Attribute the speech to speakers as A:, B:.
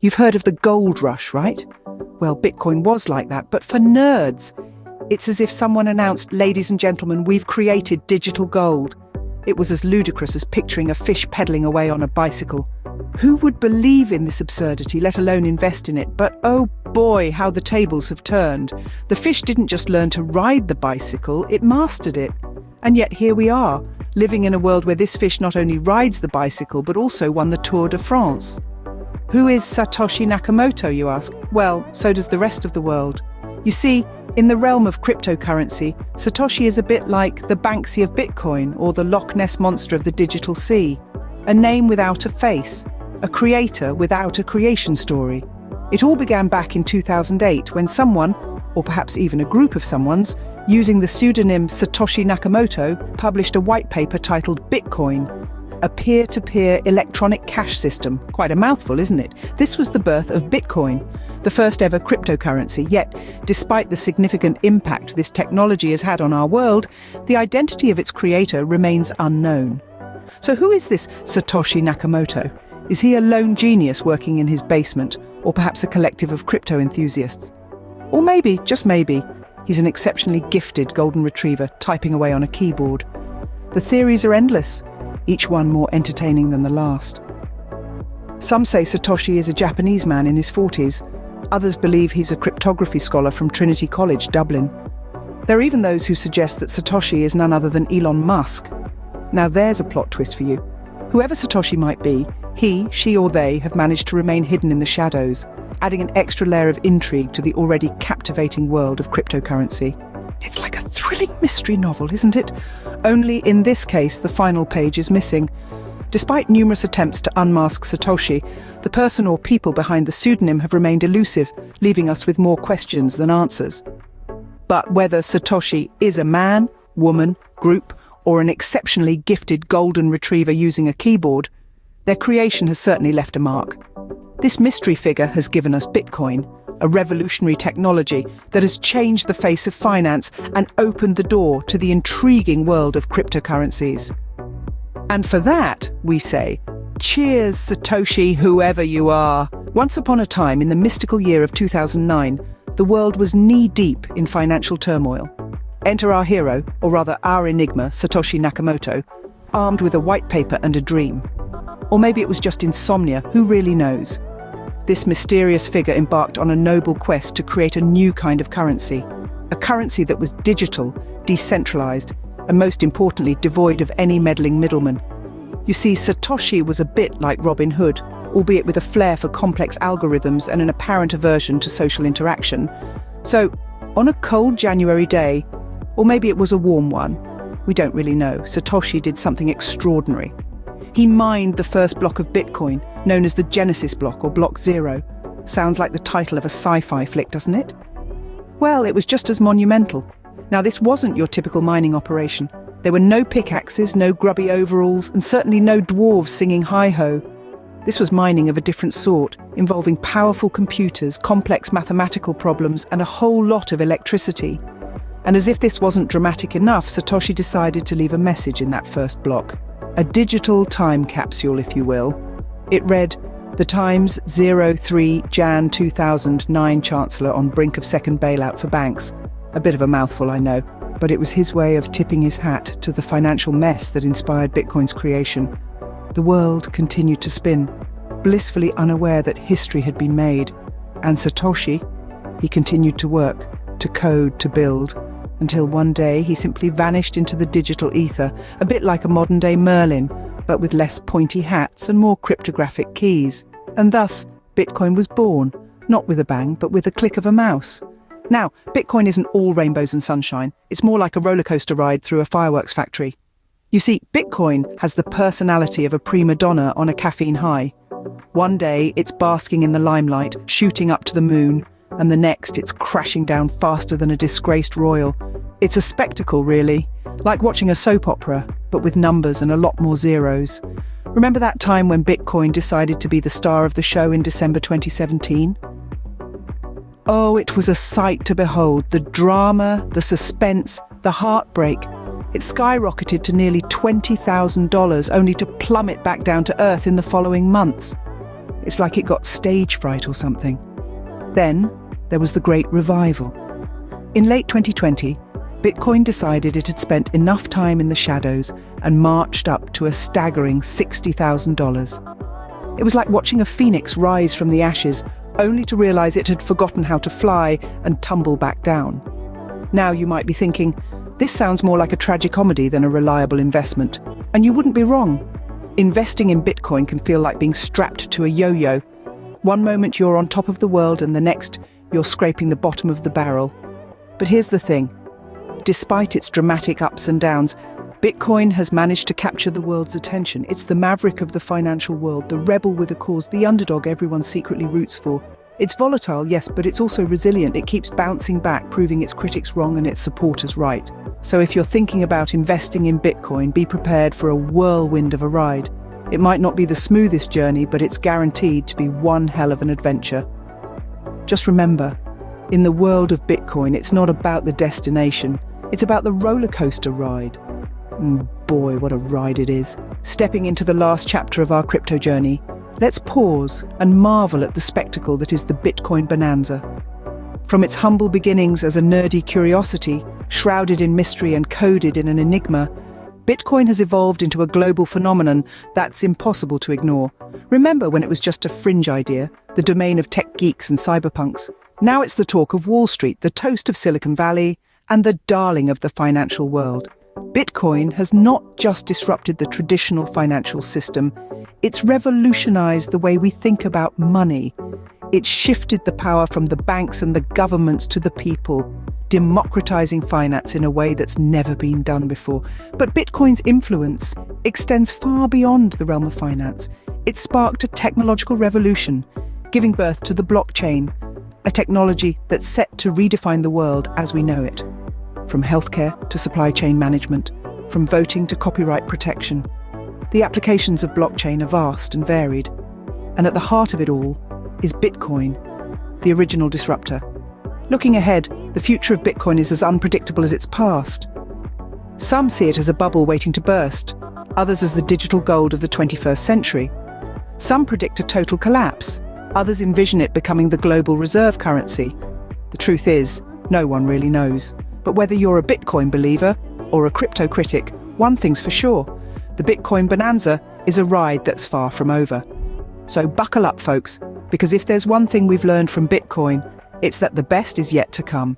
A: You've heard of the gold rush, right? Well, Bitcoin was like that, but for nerds. It's as if someone announced, "Ladies and gentlemen, we've created digital gold." It was as ludicrous as picturing a fish pedaling away on a bicycle. Who would believe in this absurdity, let alone invest in it? But oh boy, how the tables have turned. The fish didn't just learn to ride the bicycle, it mastered it. And yet here we are, living in a world where this fish not only rides the bicycle, but also won the Tour de France. Who is Satoshi Nakamoto, you ask? Well, so does the rest of the world. You see, in the realm of cryptocurrency, Satoshi is a bit like the Banksy of Bitcoin or the Loch Ness Monster of the digital sea. A name without a face, a creator without a creation story. It all began back in 2008 when someone, or perhaps even a group of someones, using the pseudonym Satoshi Nakamoto, published a white paper titled Bitcoin, a peer-to-peer electronic cash system. Quite a mouthful, isn't it? This was the birth of Bitcoin, the first ever cryptocurrency. Yet, despite the significant impact this technology has had on our world, the identity of its creator remains unknown. So who is this Satoshi Nakamoto? Is he a lone genius working in his basement, or perhaps a collective of crypto enthusiasts? Or maybe, just maybe, he's an exceptionally gifted golden retriever typing away on a keyboard. The theories are endless, each one more entertaining than the last. Some say Satoshi is a Japanese man in his 40s. Others believe he's a cryptography scholar from Trinity College, Dublin. There are even those who suggest that Satoshi is none other than Elon Musk. Now there's a plot twist for you. Whoever Satoshi might be, he, she or they have managed to remain hidden in the shadows, adding an extra layer of intrigue to the already captivating world of cryptocurrency. It's like a thrilling mystery novel, isn't it? Only in this case, the final page is missing. Despite numerous attempts to unmask Satoshi, the person or people behind the pseudonym have remained elusive, leaving us with more questions than answers. But whether Satoshi is a man, woman, group, or an exceptionally gifted golden retriever using a keyboard, their creation has certainly left a mark. This mystery figure has given us Bitcoin, a revolutionary technology that has changed the face of finance and opened the door to the intriguing world of cryptocurrencies. And for that, we say, cheers, Satoshi, whoever you are. Once upon a time, in the mystical year of 2009, the world was knee-deep in financial turmoil. Enter our hero, or rather our enigma, Satoshi Nakamoto, armed with a white paper and a dream. Or maybe it was just insomnia, who really knows? This mysterious figure embarked on a noble quest to create a new kind of currency. A currency that was digital, decentralized, and most importantly, devoid of any meddling middleman. You see, Satoshi was a bit like Robin Hood, albeit with a flair for complex algorithms and an apparent aversion to social interaction. So, on a cold January day, or maybe it was a warm one, we don't really know, Satoshi did something extraordinary. He mined the first block of Bitcoin, known as the Genesis block or Block Zero. Sounds like the title of a sci-fi flick, doesn't it? Well, it was just as monumental. Now, this wasn't your typical mining operation. There were no pickaxes, no grubby overalls, and certainly no dwarves singing hi-ho. This was mining of a different sort, involving powerful computers, complex mathematical problems, and a whole lot of electricity. And as if this wasn't dramatic enough, Satoshi decided to leave a message in that first block. A digital time capsule, if you will. It read, "The Times 03 Jan 2009 Chancellor on brink of second bailout for banks." A bit of a mouthful, I know, but it was his way of tipping his hat to the financial mess that inspired Bitcoin's creation. The world continued to spin, blissfully unaware that history had been made. And Satoshi, he continued to work, to code, to build, until one day he simply vanished into the digital ether, a bit like a modern-day Merlin, but with less pointy hats and more cryptographic keys. And thus, Bitcoin was born, not with a bang, but with a click of a mouse. Now, Bitcoin isn't all rainbows and sunshine. It's more like a roller coaster ride through a fireworks factory. You see, Bitcoin has the personality of a prima donna on a caffeine high. One day, it's basking in the limelight, shooting up to the moon, and the next, it's crashing down faster than a disgraced royal. It's a spectacle, really, like watching a soap opera, but with numbers and a lot more zeros. Remember that time when Bitcoin decided to be the star of the show in December 2017? Oh, it was a sight to behold. The drama, the suspense, the heartbreak. It skyrocketed to nearly $20,000, only to plummet back down to earth in the following months. It's like it got stage fright or something. Then there was the Great Revival. In late 2020, Bitcoin decided it had spent enough time in the shadows and marched up to a staggering $60,000. It was like watching a phoenix rise from the ashes, only to realize it had forgotten how to fly and tumble back down. Now you might be thinking, this sounds more like a tragicomedy than a reliable investment. And you wouldn't be wrong. Investing in Bitcoin can feel like being strapped to a yo-yo. One moment you're on top of the world and the next you're scraping the bottom of the barrel. But here's the thing. Despite its dramatic ups and downs, Bitcoin has managed to capture the world's attention. It's the maverick of the financial world, the rebel with a cause, the underdog everyone secretly roots for. It's volatile, yes, but it's also resilient. It keeps bouncing back, proving its critics wrong and its supporters right. So if you're thinking about investing in Bitcoin, be prepared for a whirlwind of a ride. It might not be the smoothest journey, but it's guaranteed to be one hell of an adventure. Just remember, in the world of Bitcoin, it's not about the destination. It's about the roller coaster ride. And boy, what a ride it is. Stepping into the last chapter of our crypto journey, let's pause and marvel at the spectacle that is the Bitcoin bonanza. From its humble beginnings as a nerdy curiosity, shrouded in mystery and coded in an enigma, Bitcoin has evolved into a global phenomenon that's impossible to ignore. Remember when it was just a fringe idea, the domain of tech geeks and cyberpunks? Now it's the talk of Wall Street, the toast of Silicon Valley, and the darling of the financial world. Bitcoin has not just disrupted the traditional financial system, it's revolutionized the way we think about money. It's shifted the power from the banks and the governments to the people, democratizing finance in a way that's never been done before. But Bitcoin's influence extends far beyond the realm of finance. It sparked a technological revolution, giving birth to the blockchain, a technology that's set to redefine the world as we know it. From healthcare to supply chain management, from voting to copyright protection. The applications of blockchain are vast and varied. And at the heart of it all is Bitcoin, the original disruptor. Looking ahead, the future of Bitcoin is as unpredictable as its past. Some see it as a bubble waiting to burst, others as the digital gold of the 21st century. Some predict a total collapse, others envision it becoming the global reserve currency. The truth is, no one really knows. But whether you're a Bitcoin believer or a crypto critic, one thing's for sure. The Bitcoin bonanza is a ride that's far from over. So buckle up, folks, because if there's one thing we've learned from Bitcoin, it's that the best is yet to come.